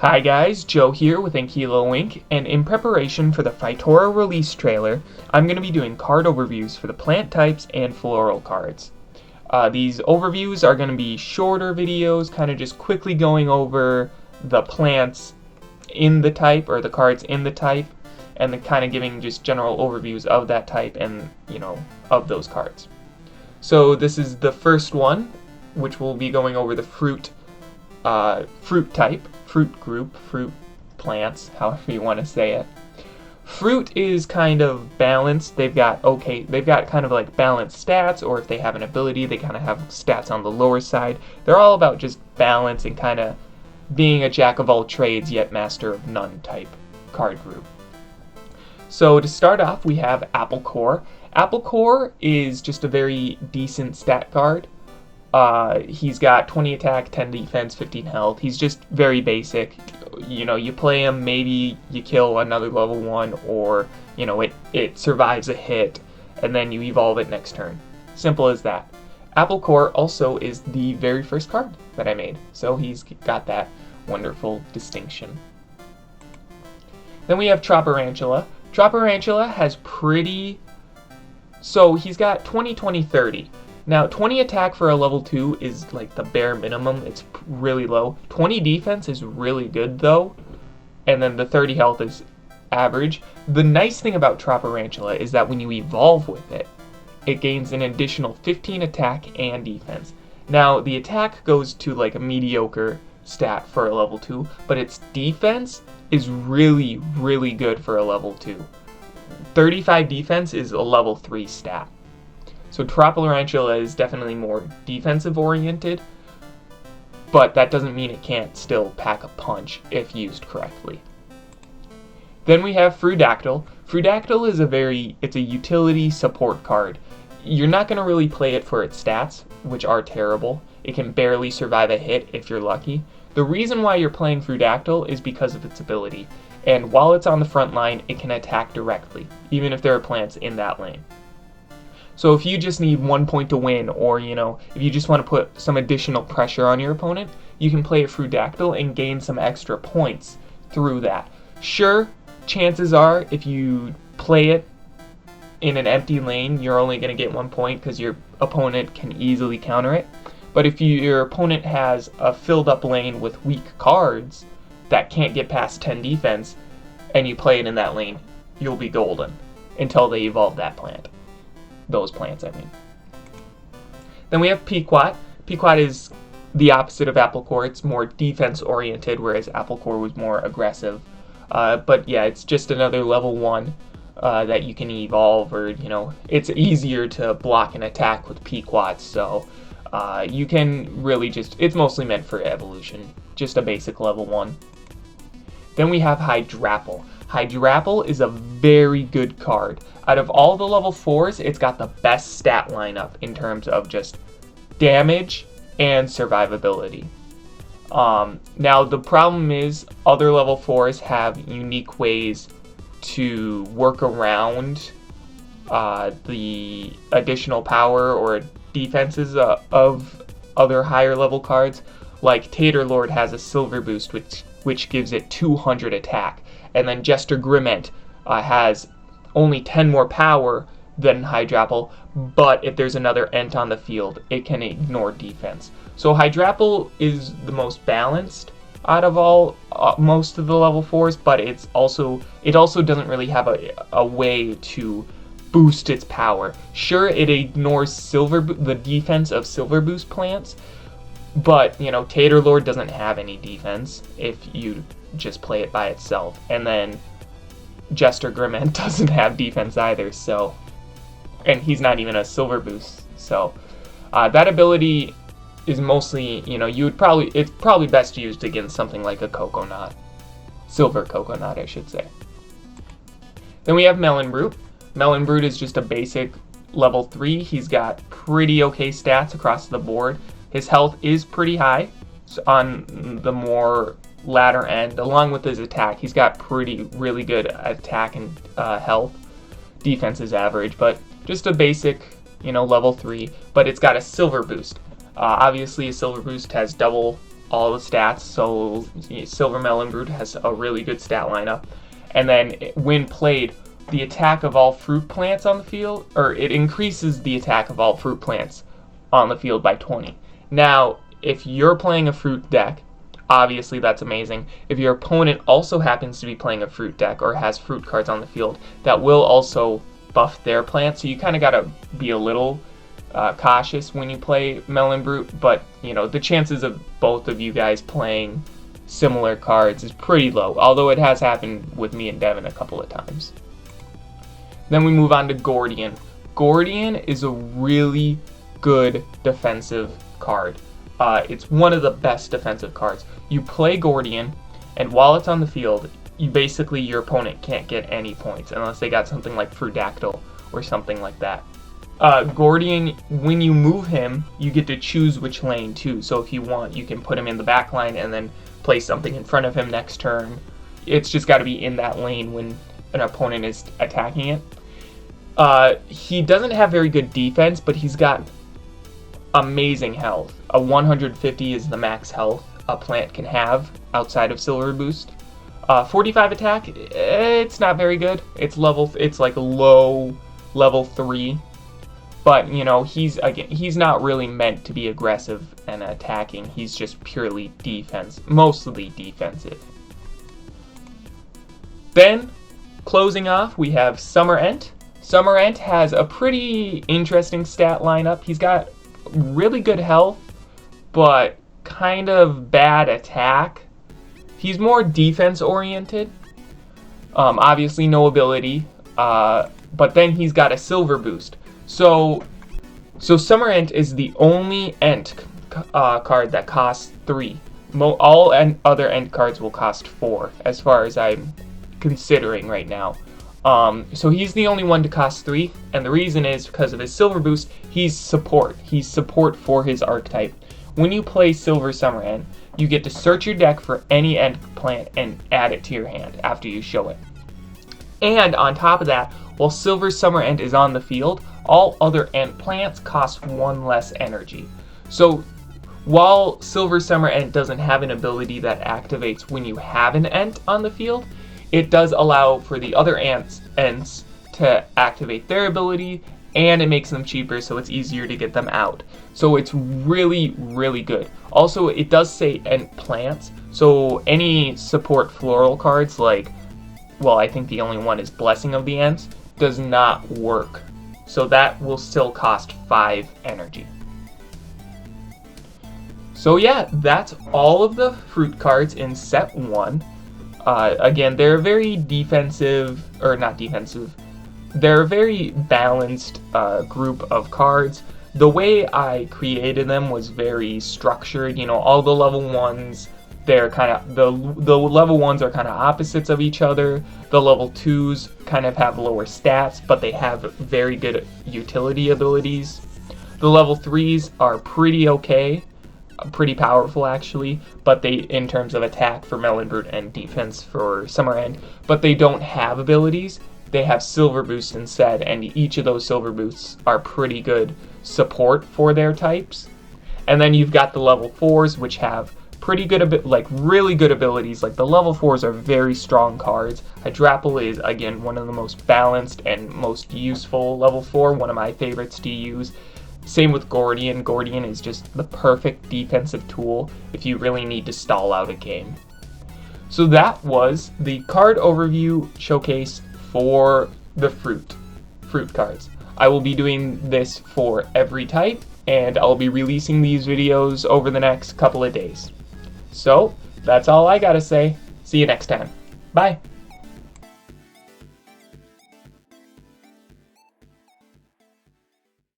Hi guys, Joe here with Inkilo Inc, and in preparation for the Phytora release trailer, I'm going to be doing card overviews for the plant types and floral cards. These overviews are going to be shorter videos, kind of just quickly going over the plants in the type, or the cards in the type, and then kind of giving just general overviews of that type and, of those cards. So this is the first one, which will be going over the fruit type, fruit group, fruit plants, however you want to say it. Fruit is kind of balanced. They've got kind of like balanced stats, or if they have an ability, they kind of have stats on the lower side. They're all about just balance and kind of being a jack of all trades yet master of none type card group. So to start off, we have Apple Core. Apple Core is just a very decent stat card. He's got 20 attack, 10 defense, 15 health. He's just very basic. You play him, maybe you kill another level 1, or, it survives a hit, and then you evolve it next turn. Simple as that. Apple Core also is the very first card that I made, so he's got that wonderful distinction. Then we have Troparantula. Troparantula has he's got 20, 20, 30. Now, 20 attack for a level 2 is like the bare minimum. It's really low. 20 defense is really good though, and then the 30 health is average. The nice thing about Troparantula is that when you evolve with it, it gains an additional 15 attack and defense. Now, the attack goes to like a mediocre stat for a level 2, but its defense is really, really good for a level 2. 35 defense is a level 3 stat. So Troparantula is definitely more defensive oriented, but that doesn't mean it can't still pack a punch if used correctly. Then we have Frudactyl. Frudactyl is a utility support card. You're not going to really play it for its stats, which are terrible. It can barely survive a hit if you're lucky. The reason why you're playing Frudactyl is because of its ability, and while it's on the front line, it can attack directly, even if there are plants in that lane. So if you just need 1 point to win, or if you just want to put some additional pressure on your opponent, you can play a Frudactyl and gain some extra points through that. Sure, chances are if you play it in an empty lane, you're only going to get 1 point because your opponent can easily counter it. But if your opponent has a filled up lane with weak cards that can't get past 10 defense, and you play it in that lane, you'll be golden until they evolve that plant. Those plants, I mean. Then we have Pequata. Pequata is the opposite of Apple Core. It's more defense oriented, whereas Apple Core was more aggressive. But yeah, it's just another level 1 that you can evolve, or it's easier to block an attack with Pequats, so you can really it's mostly meant for evolution, just a basic level 1. Then we have Hydrapple. Hydrapple is a very good card. Out of all the level 4s, it's got the best stat lineup in terms of just damage and survivability. Now, the problem is other level 4s have unique ways to work around the additional power or defenses of other higher level cards. Like Tater Lord has a silver boost, which gives it 200 attack, and then Jester Griment has only 10 more power than Hydrapple, but if there's another Ent on the field, it can ignore defense. So Hydrapple is the most balanced out of most of the level 4s, but it also doesn't really have a way to boost its power. Sure, it ignores the defense of silver boost plants, but Tater Lord doesn't have any defense if you just play it by itself, and then Jester Griment doesn't have defense either, and he's not even a silver boost, so that ability is mostly, it's probably best used against something like a Coconut, silver Coconut, I should say. Then we have Melon Brute. Melon Brute is just a basic level 3. He's got pretty okay stats across the board. His health is pretty high on the more latter end, along with his attack. He's got really good attack and health. Defense is average, but just a basic, level 3, but it's got a silver boost. Obviously, a silver boost has double all the stats, so Silver Melon Brute has a really good stat lineup. And then when played, the attack of all fruit plants on the field, or it increases the attack of all fruit plants on the field by 20. Now, if you're playing a fruit deck, obviously that's amazing. If your opponent also happens to be playing a fruit deck or has fruit cards on the field, that will also buff their plants, so you kind of got to be a little cautious when you play Melon Brute, but you know, the chances of both of you guys playing similar cards is pretty low, although it has happened with me and Devin a couple of times. Then we move on to Gordian. Gordian is a really good defensive card. It's one of the best defensive cards. You play Gordian, and while it's on the field, your opponent can't get any points unless they got something like Frudactyl or something like that. Gordian, when you move him, you get to choose which lane too. So if you want, you can put him in the back line and then place something in front of him next turn. It's just got to be in that lane when an opponent is attacking it. He doesn't have very good defense, but he's got amazing health. A 150 is the max health a plant can have outside of Silver Boost. 45 attack, it's not very good. It's like low level 3. But, you know, he's not really meant to be aggressive and attacking. He's just purely mostly defensive. Then, closing off, we have Summer Ent. Summer Ent has a pretty interesting stat lineup. He's got really good health, but kind of bad attack. He's more defense oriented. Obviously no ability, but then he's got a silver boost. So Summer Ent is the only Ent card that costs 3. All other Ent cards will cost 4, as far as I'm considering right now. So he's the only one to cost 3, and the reason is because of his silver boost. He's support. He's support for his archetype. When you play Silver Summer Ent, you get to search your deck for any Ent plant and add it to your hand after you show it. And on top of that, while Silver Summer Ent is on the field, all other Ent plants cost 1 less energy. So while Silver Summer Ent doesn't have an ability that activates when you have an Ent on the field, it does allow for the other Ents to activate their ability, and it makes them cheaper, so it's easier to get them out. So it's really, really good. Also, it does say Ent plants, so any support floral cards like, well, I think the only one is Blessing of the Ents, does not work. So that will still cost 5 energy. So yeah, that's all of the fruit cards in set 1. Again, they're very they're a very balanced group of cards. The way I created them was very structured. You know, all the level 1s, they're kind of, the level 1s are kind of opposites of each other. The level 2s kind of have lower stats, but they have very good utility abilities. The level 3s are pretty okay. Pretty powerful actually, but they, in terms of attack for Melon Brute and defense for Summer Ent, but they don't have abilities. They have silver boost instead, and each of those silver boosts are pretty good support for their types. And then you've got the level 4s, which have pretty good really good abilities. Like the level 4s are very strong cards. Hydrapple is again one of the most balanced and most useful level 4, one of my favorites to use. Same with Gordian. Gordian is just the perfect defensive tool if you really need to stall out a game. So that was the card overview showcase for the fruit cards. I will be doing this for every type, and I'll be releasing these videos over the next couple of days. So that's all I gotta say. See you next time. Bye.